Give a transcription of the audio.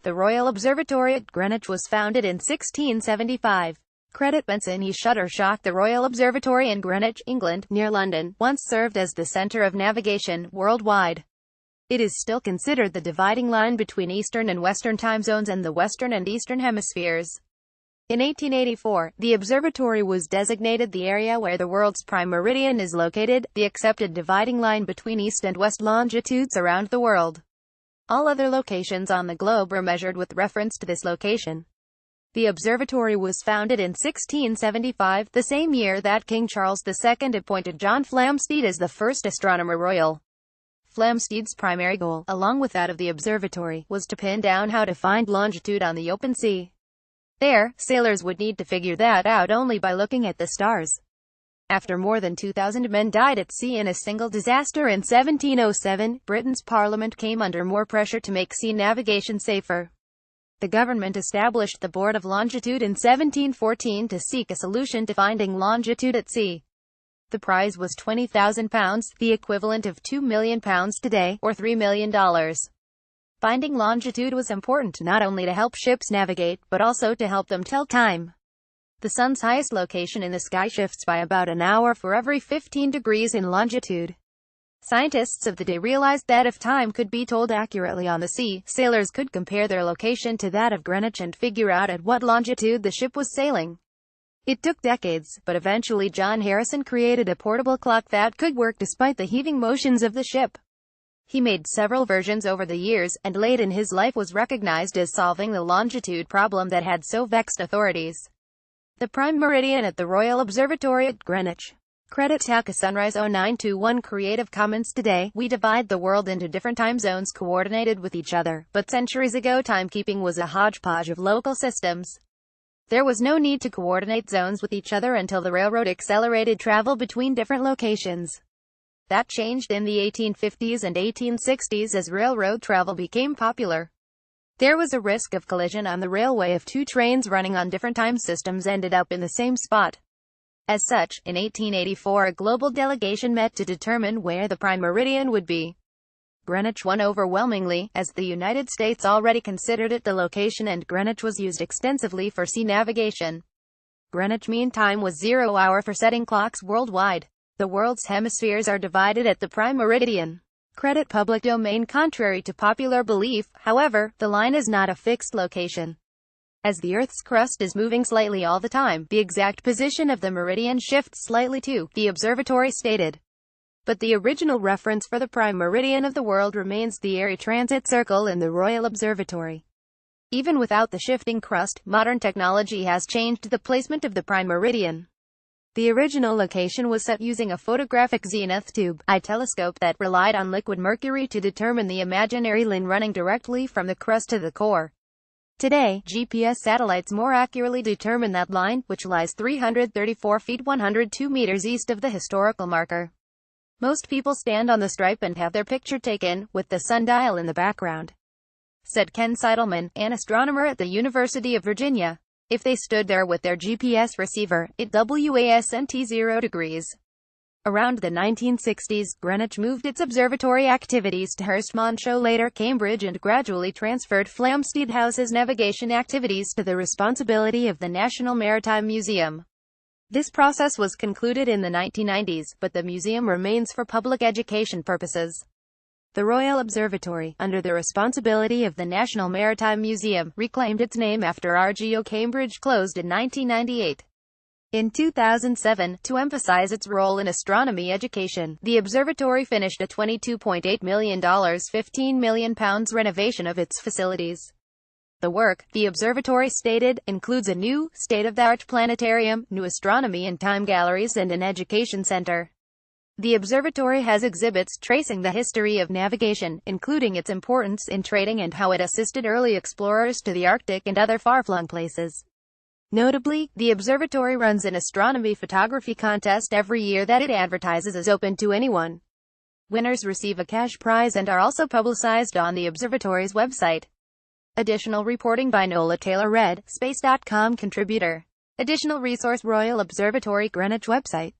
The Royal Observatory at Greenwich was founded in 1675. Credit Benson. Shutterstock. The Royal Observatory in Greenwich, England, near London, once served as the center of navigation worldwide. It is still considered the dividing line between Eastern and Western time zones and the Western and Eastern hemispheres. In 1884, the observatory was designated the area where the world's prime meridian is located, the accepted dividing line between east and west longitudes around the world. All other locations on the globe were measured with reference to this location. The observatory was founded in 1675, the same year that King Charles II appointed John Flamsteed as the first Astronomer Royal. Flamsteed's primary goal, along with that of the observatory, was to pin down how to find longitude on the open sea. There, sailors would need to figure that out only by looking at the stars. After more than 2,000 men died at sea in a single disaster in 1707, Britain's Parliament came under more pressure to make sea navigation safer. The government established the Board of Longitude in 1714 to seek a solution to finding longitude at sea. The prize was £20,000, the equivalent of £2 million today, or $3 million. Finding longitude was important not only to help ships navigate, but also to help them tell time. The sun's highest location in the sky shifts by about an hour for every 15 degrees in longitude. Scientists of the day realized that if time could be told accurately on the sea, sailors could compare their location to that of Greenwich and figure out at what longitude the ship was sailing. It took decades, but eventually John Harrison created a portable clock that could work despite the heaving motions of the ship. He made several versions over the years, and late in his life was recognized as solving the longitude problem that had so vexed authorities. The Prime Meridian at the Royal Observatory at Greenwich. Credit Taka Sunrise 0921. Creative Commons. Today, we divide the world into different time zones coordinated with each other, but centuries ago timekeeping was a hodgepodge of local systems. There was no need to coordinate zones with each other until the railroad accelerated travel between different locations. That changed in the 1850s and 1860s as railroad travel became popular. There was a risk of collision on the railway if two trains running on different time systems ended up in the same spot. As such, in 1884 a global delegation met to determine where the prime meridian would be. Greenwich won overwhelmingly, as the United States already considered it the location and Greenwich was used extensively for sea navigation. Greenwich Mean Time was 0 hour for setting clocks worldwide. The world's hemispheres are divided at the prime meridian. Credit Public Domain. Contrary to popular belief, however, the line is not a fixed location. As the Earth's crust is moving slightly all the time, the exact position of the meridian shifts slightly too, the observatory stated. But the original reference for the prime meridian of the world remains the airy transit circle in the Royal Observatory. Even without the shifting crust, modern technology has changed the placement of the prime meridian. The original location was set using a photographic zenith tube, a telescope that relied on liquid mercury to determine the imaginary line running directly from the crust to the core. Today, GPS satellites more accurately determine that line, which lies 334 feet 102 meters east of the historical marker. Most people stand on the stripe and have their picture taken, with the sundial in the background, said Ken Seidelman, an astronomer at the University of Virginia. If they stood there with their GPS receiver, it wasn't 0 degrees. Around the 1960s, Greenwich moved its observatory activities to Hurstmonshire, later Cambridge, and gradually transferred Flamsteed House's navigation activities to the responsibility of the National Maritime Museum. This process was concluded in the 1990s, but the museum remains for public education purposes. The Royal Observatory, under the responsibility of the National Maritime Museum, reclaimed its name after RGO Cambridge closed in 1998. In 2007, to emphasize its role in astronomy education, the observatory finished a $22.8 million £15 million renovation of its facilities. The work, the observatory stated, includes a new, state-of-the-art planetarium, new astronomy and time galleries and an education center. The observatory has exhibits tracing the history of navigation, including its importance in trading and how it assisted early explorers to the Arctic and other far-flung places. Notably, the observatory runs an astronomy photography contest every year that it advertises as open to anyone. Winners receive a cash prize and are also publicized on the observatory's website. Additional reporting by Nola Taylor. Red, Space.com contributor. Additional resource. Royal Observatory Greenwich website.